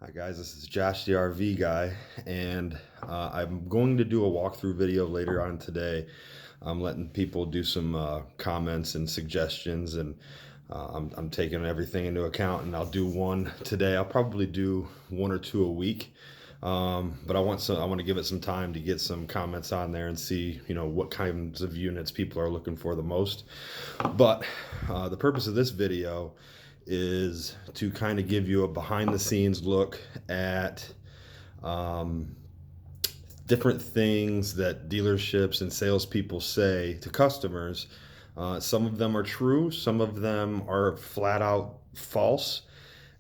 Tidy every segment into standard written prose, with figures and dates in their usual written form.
Hi guys, this is Josh the RV guy, and I'm going to do a walkthrough video later on today. I'm letting people do some comments and suggestions, and I'm taking everything into account, and I'll do one today. I'll probably do one or two a week, but I want to give it some time to get some comments on there and see, what kinds of units people are looking for the most. But the purpose of this video is to kind of give you a behind the scenes look at um, different things that dealerships and salespeople say to customers. Some of them are true, some of them are flat out false,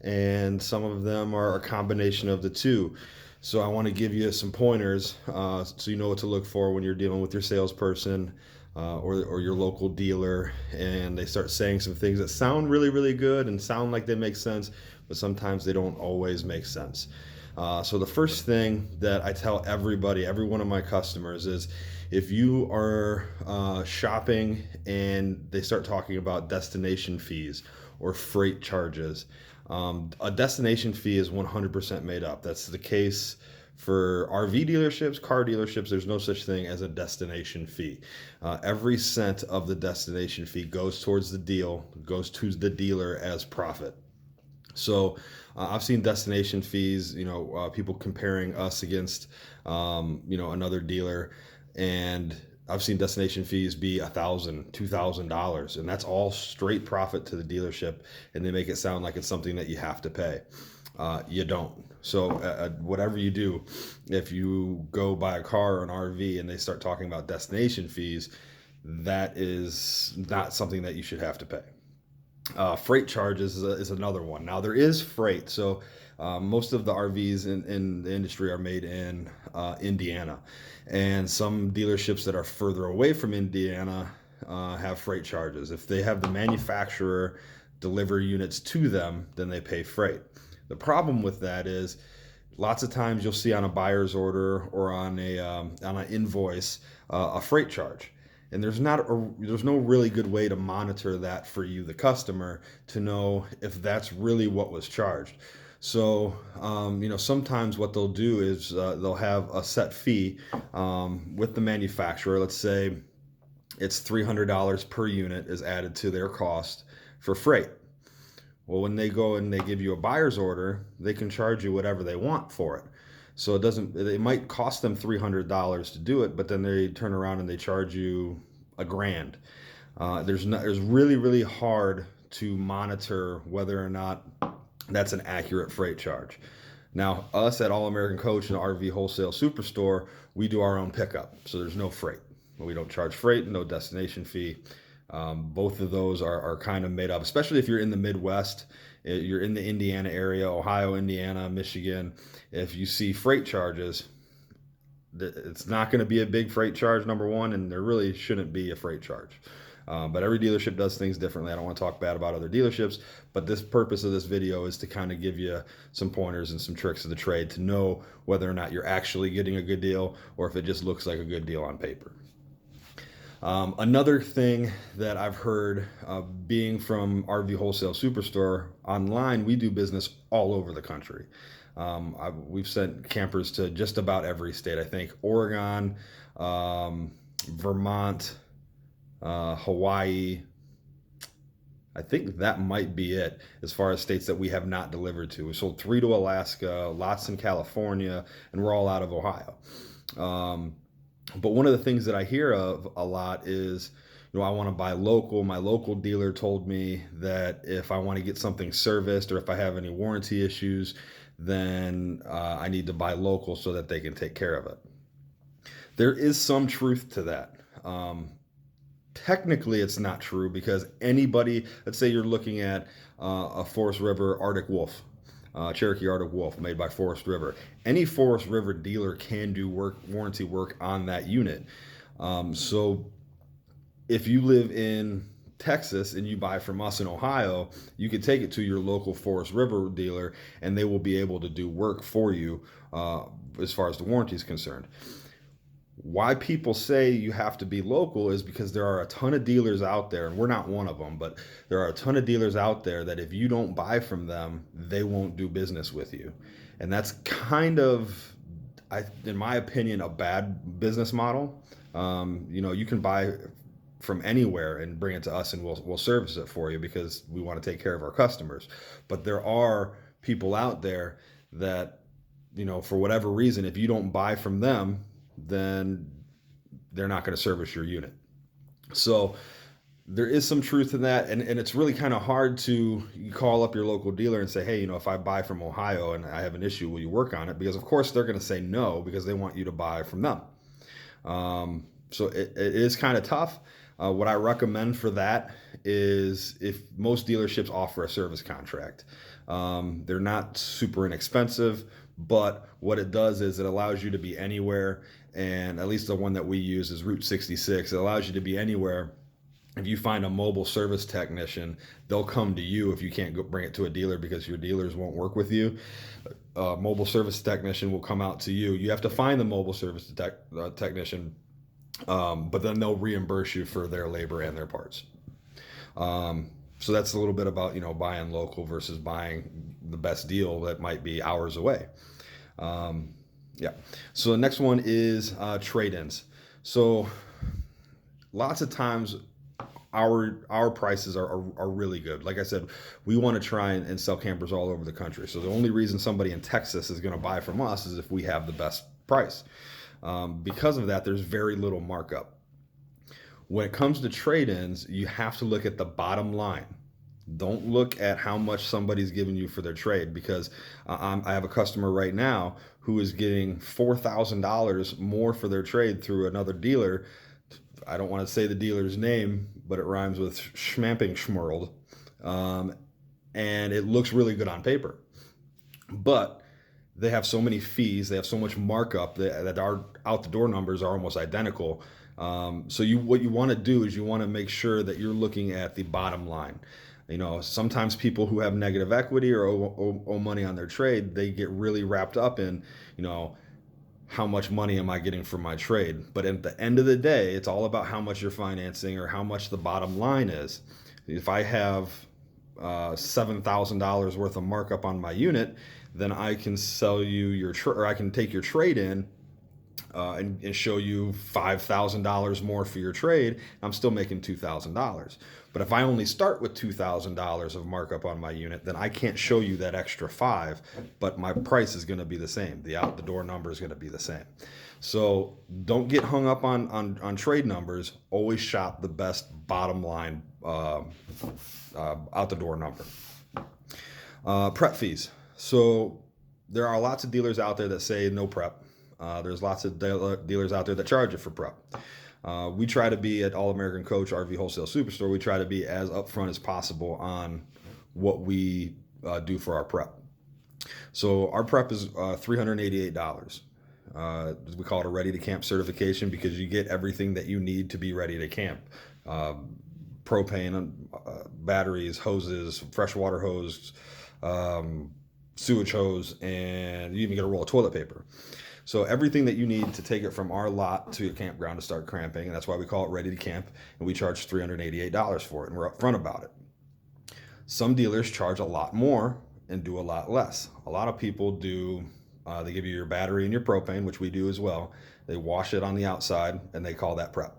and some of them are a combination of the two. So I want to give you some pointers so you know what to look for when you're dealing with your salesperson or your local dealer, and they start saying some things that sound really, really good and sound like they make sense, but sometimes they don't always make sense. So the first thing that I tell everybody, every one of my customers, is if you are shopping and they start talking about destination fees or freight charges, a destination fee is 100% made up. That's the case for RV dealerships, car dealerships. There's no such thing as a destination fee. Every cent of the destination fee goes towards the deal, goes to the dealer as profit. So I've seen destination fees, people comparing us against, another dealer, and I've seen destination fees be $1,000, $2,000, and that's all straight profit to the dealership, and they make it sound like it's something that you have to pay. You don't. So whatever you do, if you go buy a car or an RV and they start talking about destination fees, that is not something that you should have to pay. Freight charges is another one. Now there is freight. So most of the RVs in the industry are made in Indiana, and some dealerships that are further away from Indiana have freight charges. If they have the manufacturer deliver units to them, then they pay freight. The problem with that is lots of times you'll see on a buyer's order or on an invoice a freight charge. And there's no really good way to monitor that for you, the customer, to know if that's really what was charged. So, sometimes what they'll do is they'll have a set fee with the manufacturer. Let's say it's $300 per unit is added to their cost for freight. Well, when they go and they give you a buyer's order, they can charge you whatever they want for it. So it might cost them $300 to do it, but then they turn around and they charge you $1,000. There's really, really hard to monitor whether or not that's an accurate freight charge. Now, us at All American Coach and RV Wholesale Superstore, we do our own pickup, so there's no freight. We don't charge freight, no destination fee. Both of those are kind of made up, especially if you're in the Midwest, you're in the Indiana area, Ohio, Indiana, Michigan. If you see freight charges, it's not going to be a big freight charge, number one, and there really shouldn't be a freight charge. But every dealership does things differently. I don't want to talk bad about other dealerships, but this purpose of this video is to kind of give you some pointers and some tricks of the trade to know whether or not you're actually getting a good deal or if it just looks like a good deal on paper. Another thing that I've heard, being from RV Wholesale Superstore online, we do business all over the country. We've sent campers to just about every state. I think Oregon, Vermont, Hawaii. I think that might be it as far as states that we have not delivered to. We sold 3 to Alaska, lots in California, and we're all out of Ohio. But one of the things that I hear of a lot is, I want to buy local. My local dealer told me that if I want to get something serviced or if I have any warranty issues, then I need to buy local so that they can take care of it. There is some truth to that. Technically, it's not true because anybody, let's say you're looking at a Forest River Arctic Wolf, Cherokee Arctic Wolf made by Forest River. Any Forest River dealer can do warranty work on that unit. So if you live in Texas and you buy from us in Ohio, you can take it to your local Forest River dealer and they will be able to do work for you as far as the warranty is concerned. Why people say you have to be local is because there are a ton of dealers out there, and we're not one of them, but there are a ton of dealers out there that if you don't buy from them, they won't do business with you. And that's kind of, in my opinion, a bad business model. You can buy from anywhere and bring it to us, and we'll service it for you because we want to take care of our customers. But there are people out there that, for whatever reason, if you don't buy from them, then they're not going to service your unit. So there is some truth in that, and it's really kind of hard to you call up your local dealer and say, hey, if I buy from Ohio and I have an issue, will you work on it? Because of course they're going to say no, because they want you to buy from them. So it is kind of tough. What I recommend for that is, if most dealerships offer a service contract. They're not super inexpensive, but what it does is it allows you to be anywhere. And at least the one that we use is Route 66. It allows you to be anywhere. If you find a mobile service technician, they'll come to you if you can't go bring it to a dealer because your dealers won't work with you. A mobile service technician will come out to you. You have to find the mobile service technician, but then they'll reimburse you for their labor and their parts. So that's a little bit about, buying local versus buying the best deal that might be hours away. Yeah. So the next one is trade-ins. So lots of times our prices are really good. Like I said, we want to try and sell campers all over the country. So the only reason somebody in Texas is going to buy from us is if we have the best price. Because of that, there's very little markup. When it comes to trade-ins, you have to look at the bottom line. Don't look at how much somebody's giving you for their trade, because I have a customer right now who is getting $4,000 more for their trade through another dealer. I don't want to say the dealer's name, but it rhymes with Schmamping Schmurled. And it looks really good on paper. But they have so many fees, they have so much markup that our out the door numbers are almost identical. So what you want to do is you want to make sure that you're looking at the bottom line. Sometimes people who have negative equity or owe money on their trade, they get really wrapped up in, how much money am I getting for my trade? But at the end of the day, it's all about how much you're financing or how much the bottom line is. If I have $7,000 worth of markup on my unit, then I can sell you or I can take your trade in and show you $5,000 more for your trade. I'm still making $2,000. But if I only start with $2,000 of markup on my unit, then I can't show you that extra $5, but my price is going to be the same. The out the door number is going to be the same. So don't get hung up on trade numbers. Always shop the best bottom line out the door number. Prep fees. So there are lots of dealers out there that say no prep. There's lots of dealers out there that charge you for prep. We try to be at All American Coach RV Wholesale Superstore. We try to be as upfront as possible on what we do for our prep. So our prep is $388. We call it a ready to camp certification because you get everything that you need to be ready to camp. Propane, batteries, hoses, freshwater hose, sewage hose, and you even get a roll of toilet paper. So everything that you need to take it from our lot to your campground to start camping, and that's why we call it ready to camp, and we charge $388 for it, and we're upfront about it. Some dealers charge a lot more and do a lot less. A lot of people do, they give you your battery and your propane, which we do as well. They wash it on the outside, and they call that prep.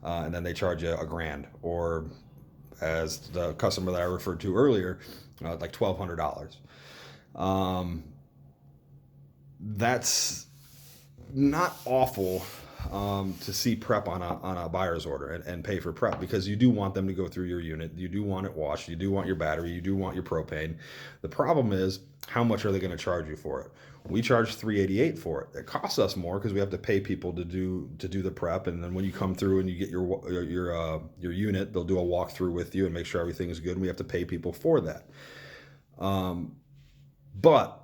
And then they charge you $1,000, or as the customer that I referred to earlier, like $1,200. That's not awful to see prep on a buyer's order and pay for prep, because you do want them to go through your unit. You do want it washed. You do want your battery. You do want your propane. The problem is, how much are they going to charge you for it? We charge $388 for it. It costs us more because we have to pay people to do the prep, and then when you come through and you get your unit, they'll do a walkthrough with you and make sure everything is good, and we have to pay people for that. But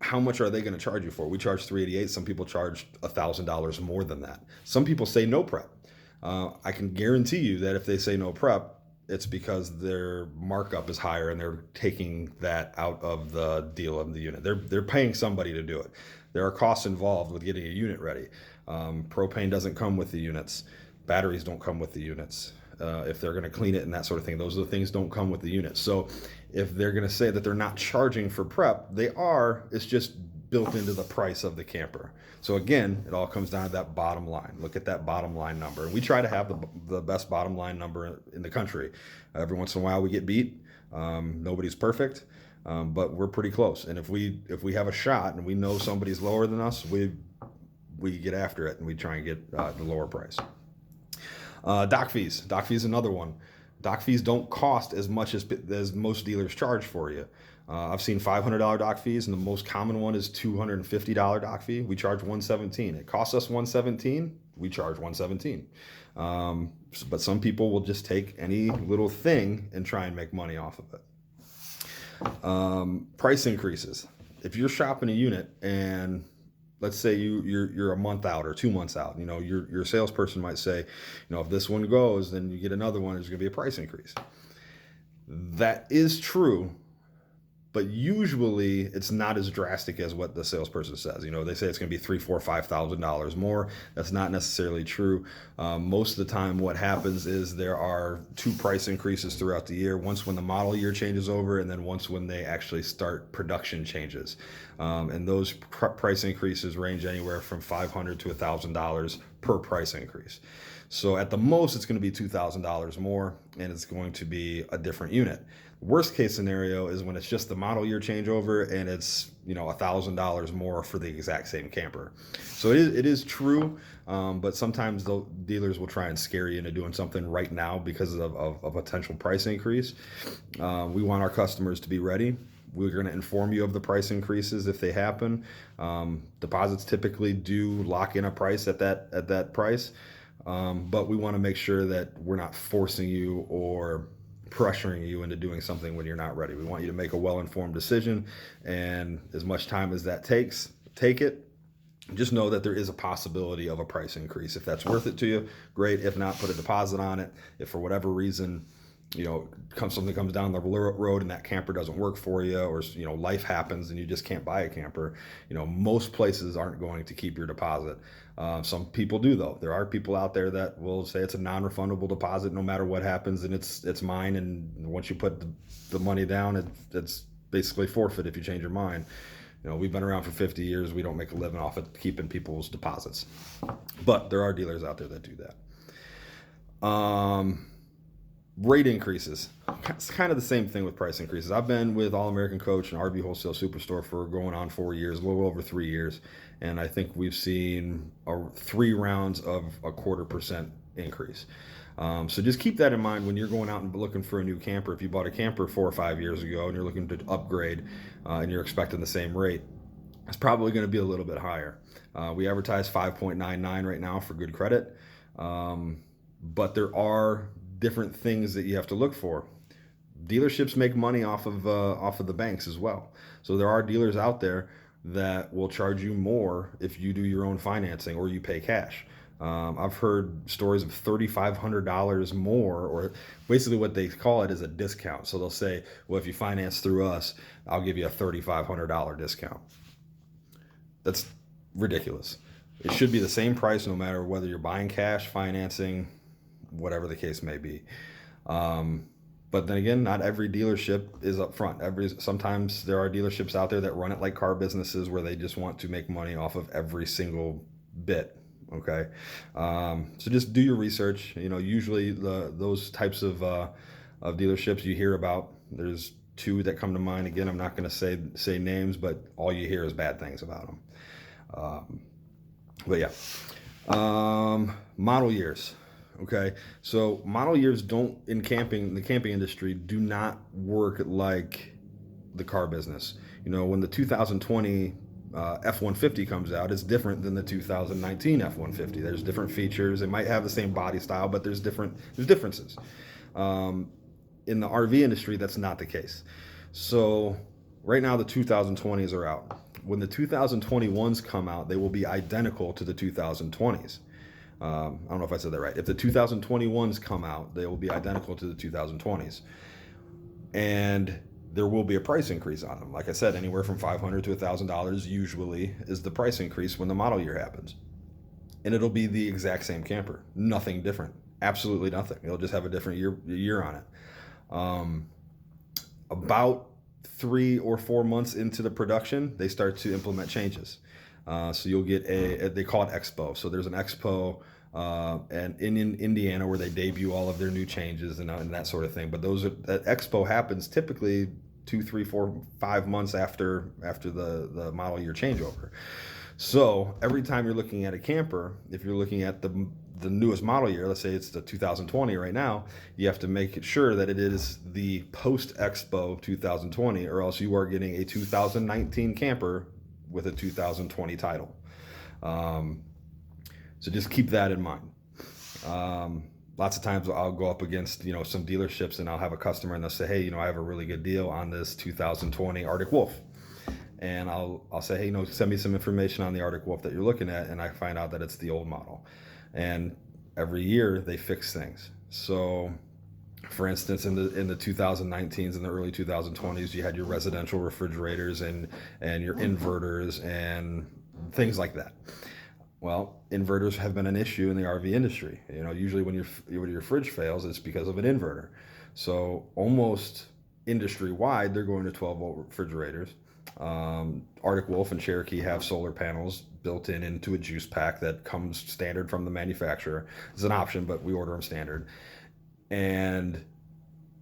how much are they going to charge you for? We charge $388. Some people charge $1,000 more than that. Some people say no prep. I can guarantee you that if they say no prep, it's because their markup is higher and they're taking that out of the deal of the unit. They're paying somebody to do it. There are costs involved with getting a unit ready. Propane doesn't come with the units. Batteries don't come with the units. If they're going to clean it and that sort of thing, those are the things don't come with the units. So if they're going to say that they're not charging for prep, they are. It's just built into the price of the camper. So again, it all comes down to that bottom line. Look at that bottom line number. And we try to have the best bottom line number in the country. Every once in a while we get beat. Nobody's perfect, but we're pretty close. And if we have a shot and we know somebody's lower than us, we get after it and we try and get the lower price. Dock fees. Dock fees is another one. Dock fees don't cost as much as most dealers charge for you. I've seen $500 dock fees, and the most common one is $250 dock fee. We charge $117. It costs us $117. We charge $117. But some people will just take any little thing and try and make money off of it. Price increases. If you're shopping a unit and let's say you're a month out or 2 months out, your salesperson might say, if this one goes, then you get another one, there's going to be a price increase. That is true, but usually it's not as drastic as what the salesperson says. They say it's going to be $3,000, $4,000, $5,000 more. That's not necessarily true. Most of the time what happens is there are 2 price increases throughout the year. Once when the model year changes over, and then once when they actually start production changes. And those price increases range anywhere from $500 to $1,000 per price increase. So at the most, it's going to be $2,000 more, and it's going to be a different unit. Worst case scenario is when it's just the model year changeover and it's $1,000 more for the exact same camper. So it is true, but sometimes the dealers will try and scare you into doing something right now because of a potential price increase. We want our customers to be ready. We're going to inform you of the price increases if they happen. Deposits typically do lock in a price at that price, but we want to make sure that we're not forcing you or pressuring you into doing something when you're not ready. We want you to make a well-informed decision, and as much time as that takes, take it. Just know that there is a possibility of a price increase. If that's worth it to you, great. If not, put a deposit on it. If for whatever reason, something comes down the road and that camper doesn't work for you, or life happens and you just can't buy a camper, most places aren't going to keep your deposit. Some people do, though. There are people out there that will say it's a non-refundable deposit no matter what happens, and it's mine, and once you put the money down, it's basically forfeit if you change your mind. We've been around for 50 years. We don't make a living off of keeping people's deposits, but there are dealers out there that do that. Rate increases. It's kind of the same thing with price increases. I've been with All American Coach and RV Wholesale Superstore for going on 4 years, a little over 3 years. And I think we've seen 3 rounds of a 0.25% increase. So just keep that in mind when you're going out and looking for a new camper. If you bought a camper 4 or 5 years ago and you're looking to upgrade and you're expecting the same rate, it's probably going to be a little bit higher. We advertise 5.99 right now for good credit. But there are different things that you have to look for. Dealerships make money off of the banks as well. So there are dealers out there that will charge you more if you do your own financing or you pay cash. I've heard stories of $3,500 more, or basically what they call it is a discount. So they'll say, well, if you finance through us, I'll give you a $3,500 discount. That's ridiculous. It should be the same price no matter whether you're buying cash, financing, whatever the case may be. But then again, not every dealership is up front. Sometimes there are dealerships out there that run it like car businesses where they just want to make money off of every single bit. Okay. So just do your research. Usually those types of dealerships you hear about, there's 2 that come to mind. Again, I'm not going to say names, but all you hear is bad things about them. But yeah, model years. Okay, so model years the camping industry do not work like the car business. When the 2020 F-150 comes out, it's different than the 2019 F-150. There's different features. It might have the same body style, but there's differences. In the RV industry, that's not the case. So right now the 2020s are out. When the 2021s come out, they will be identical to the 2020s. I don't know if I said that right. If the 2021s come out, they will be identical to the 2020s. And there will be a price increase on them. Like I said, anywhere from $500 to $1,000 usually is the price increase when the model year happens. And it'll be the exact same camper, nothing different, absolutely nothing. It'll just have a different year on it. About 3 or 4 months into the production, they start to implement changes. So you'll get they call it Expo. So there's an Expo and in Indiana where they debut all of their new changes and that sort of thing. But that Expo happens typically 2, 3, 4, 5 months after the model year changeover. So every time you're looking at a camper, if you're looking at the newest model year, let's say it's the 2020 right now, you have to make it sure that it is the post-Expo 2020, or else you are getting a 2019 camper with a 2020 title. So just keep that in mind. Lots of times I'll go up against, some dealerships and I'll have a customer and they'll say, hey, I have a really good deal on this 2020 Arctic Wolf. And I'll say, hey, send me some information on the Arctic Wolf that you're looking at. And I find out that it's the old model. And every year they fix things. So for instance, in the 2019s and the early 2020s, you had your residential refrigerators and your inverters and things like that. Well, inverters have been an issue in the RV industry. Usually when your fridge fails, it's because of an inverter. So almost industry-wide, they're going to 12-volt refrigerators. Arctic Wolf and Cherokee have solar panels built into a juice pack that comes standard from the manufacturer. It's an option, but we order them standard. And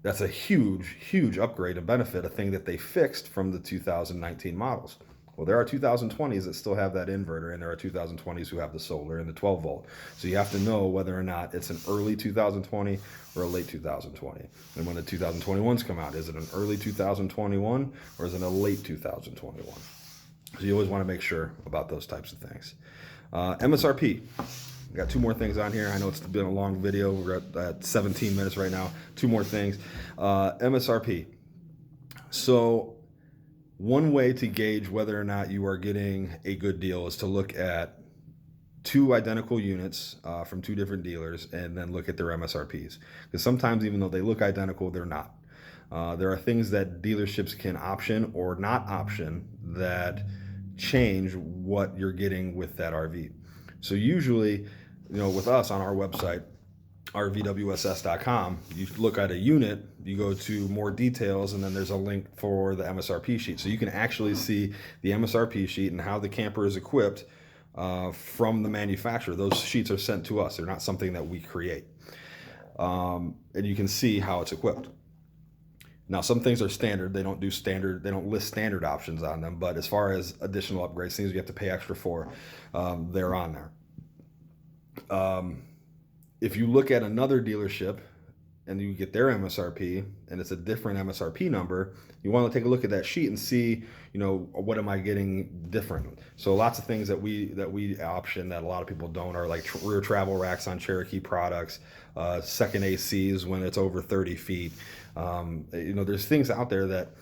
that's a huge, huge upgrade and benefit, a thing that they fixed from the 2019 models. Well, there are 2020s that still have that inverter, and there are 2020s who have the solar and the 12 volt. So you have to know whether or not it's an early 2020 or a late 2020. And when the 2021s come out, is it an early 2021 or is it a late 2021? So you always want to make sure about those types of things. MSRP. We got 2 more things on here. I know it's been a long video. We're at 17 minutes right now. 2 more things. MSRP. So one way to gauge whether or not you are getting a good deal is to look at 2 identical units from 2 different dealers and then look at their MSRPs. Because sometimes even though they look identical, they're not. There are things that dealerships can option or not option that change what you're getting with that RV. So usually, with us on our website, rvwss.com, you look at a unit, you go to more details, and then there's a link for the MSRP sheet. So you can actually see the MSRP sheet and how the camper is equipped from the manufacturer. Those sheets are sent to us. They're not something that we create. And you can see how it's equipped. Now, some things are standard. They don't list standard options on them. But as far as additional upgrades, things you have to pay extra for, they're on there. If you look at another dealership and you get their MSRP and it's a different MSRP number, you want to take a look at that sheet and see, what am I getting different? So lots of things that we option that a lot of people don't are like rear travel racks on Cherokee products, second ACs when it's over 30 feet. There's things out there that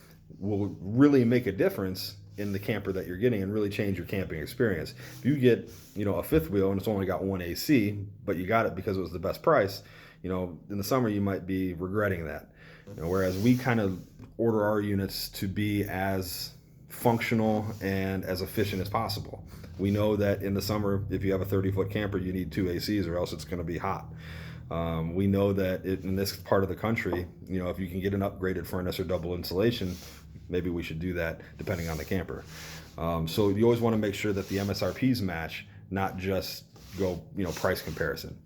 will really make a difference in the camper that you're getting and really change your camping experience. If you get, a fifth wheel and it's only got 1 AC, but you got it because it was the best price, in the summer you might be regretting that. Whereas we kind of order our units to be as functional and as efficient as possible. We know that in the summer, if you have a 30-foot camper, you need 2 ACs or else it's going to be hot. We know that in this part of the country, if you can get an upgraded furnace or double insulation, maybe we should do that depending on the camper. So you always want to make sure that the MSRPs match, not just go, price comparison.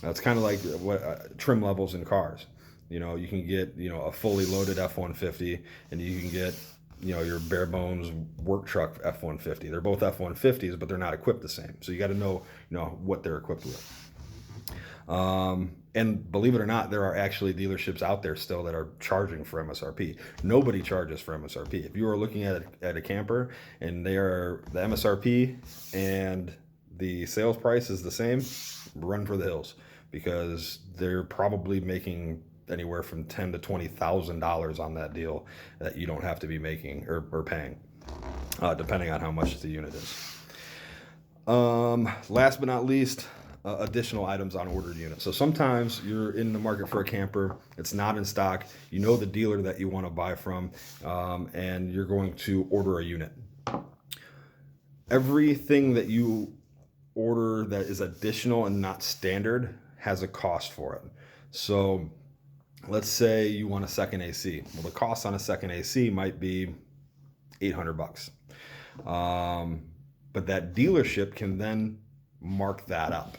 It's kind of like what trim levels in cars. You can get, a fully loaded F-150 and you can get, your bare bones work truck F-150. They're both F-150s, but they're not equipped the same. So you got to know, what they're equipped with. And believe it or not, there are actually dealerships out there still that are charging for MSRP. Nobody charges for MSRP. If you are looking at a camper and the MSRP and the sales price is the same, run for the hills, because they're probably making anywhere from $10,000 to $20,000 on that deal that you don't have to be making or paying, depending on how much the unit is. Last but not least, additional items on ordered units. So sometimes you're in the market for a camper, it's not in stock, you know the dealer that you want to buy from, and you're going to order a unit. Everything that you order that is additional and not standard has a cost for it. So let's say you want a second AC. Well, the cost on a second AC might be $800. But that dealership can then mark that up.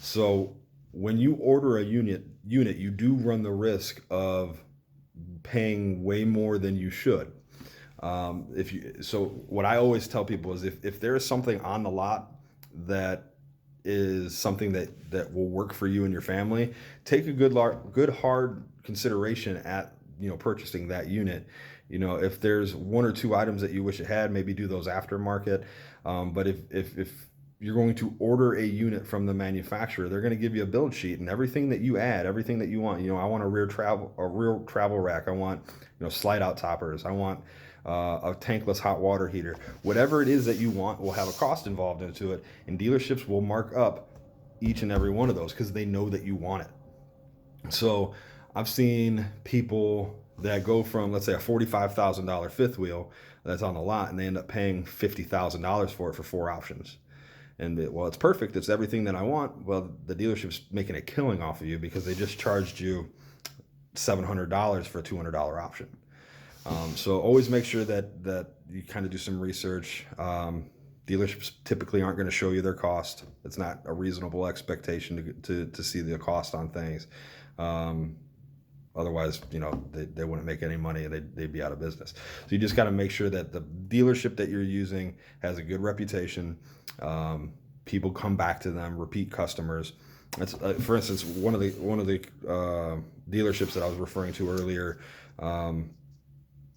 So when you order a unit, you do run the risk of paying way more than you should. So what I always tell people is if there is something on the lot that is something that will work for you and your family, take a good hard consideration at purchasing that unit. If there's one or two items that you wish it had, maybe do those aftermarket. But if you're going to order a unit from the manufacturer, they're going to give you a build sheet, and everything that you add, everything that you want. I want a rear travel rack. I want slide out toppers. I want a tankless hot water heater. Whatever it is that you want will have a cost involved into it, and dealerships will mark up each and every one of those because they know that you want it. So I've seen people that go from, let's say, a $45,000 fifth wheel that's on the lot, and they end up paying $50,000 for it for 4 options. And well, it's perfect, it's everything that I want. Well, the dealership's making a killing off of you because they just charged you $700 for a $200 option. So always make sure that you kind of do some research. Dealerships typically aren't going to show you their cost. It's not a reasonable expectation to see the cost on things. Otherwise, they wouldn't make any money and they'd be out of business. So you just got to make sure that the dealership that you're using has a good reputation. People come back to them, repeat customers. That's for instance, one of the dealerships that I was referring to earlier.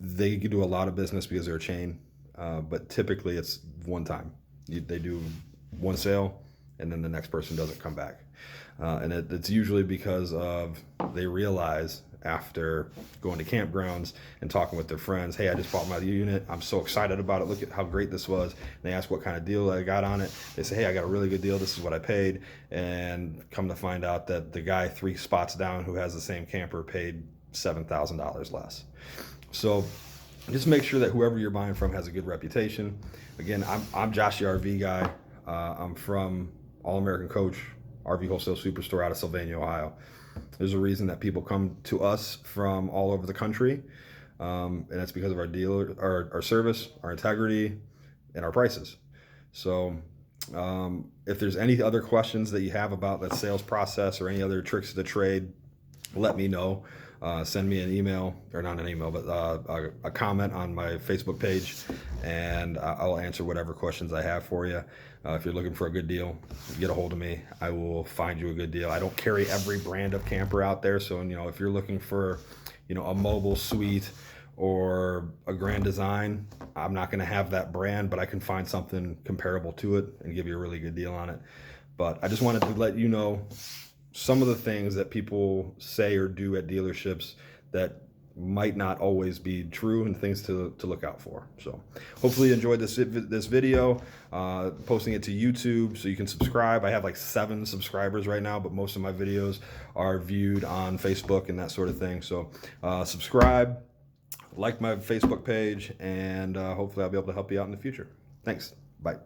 They do a lot of business because they're a chain, but typically it's one time. They do one sale, and then the next person doesn't come back. And it's usually because they realize after going to campgrounds and talking with their friends, hey, I just bought my unit. I'm so excited about it. Look at how great this was. And they ask what kind of deal I got on it. They say, hey, I got a really good deal. This is what I paid. And come to find out that the guy 3 spots down who has the same camper paid $7,000 less. So just make sure that whoever you're buying from has a good reputation. Again, I'm Josh the RV guy. I'm from All American Coach RV Wholesale Superstore out of Sylvania, Ohio. There's a reason that people come to us from all over the country, and that's because of our service, our integrity, and our prices. So if there's any other questions that you have about that sales process or any other tricks of the trade, let me know. Send me an email, or not an email, but a comment on my Facebook page, and I'll answer whatever questions I have for you. If you're looking for a good deal, get a hold of me. I will find you a good deal. I don't carry every brand of camper out there, so if you're looking for a mobile suite or a Grand Design, I'm not going to have that brand, but I can find something comparable to it and give you a really good deal on it. But I just wanted to let you know some of the things that people say or do at dealerships that might not always be true, and things to look out for. So hopefully you enjoyed this video. Posting it to YouTube so you can subscribe. I have like 7 subscribers right now, but most of my videos are viewed on Facebook and that sort of thing. So subscribe, like my Facebook page, and hopefully I'll be able to help you out in the future. Thanks. Bye.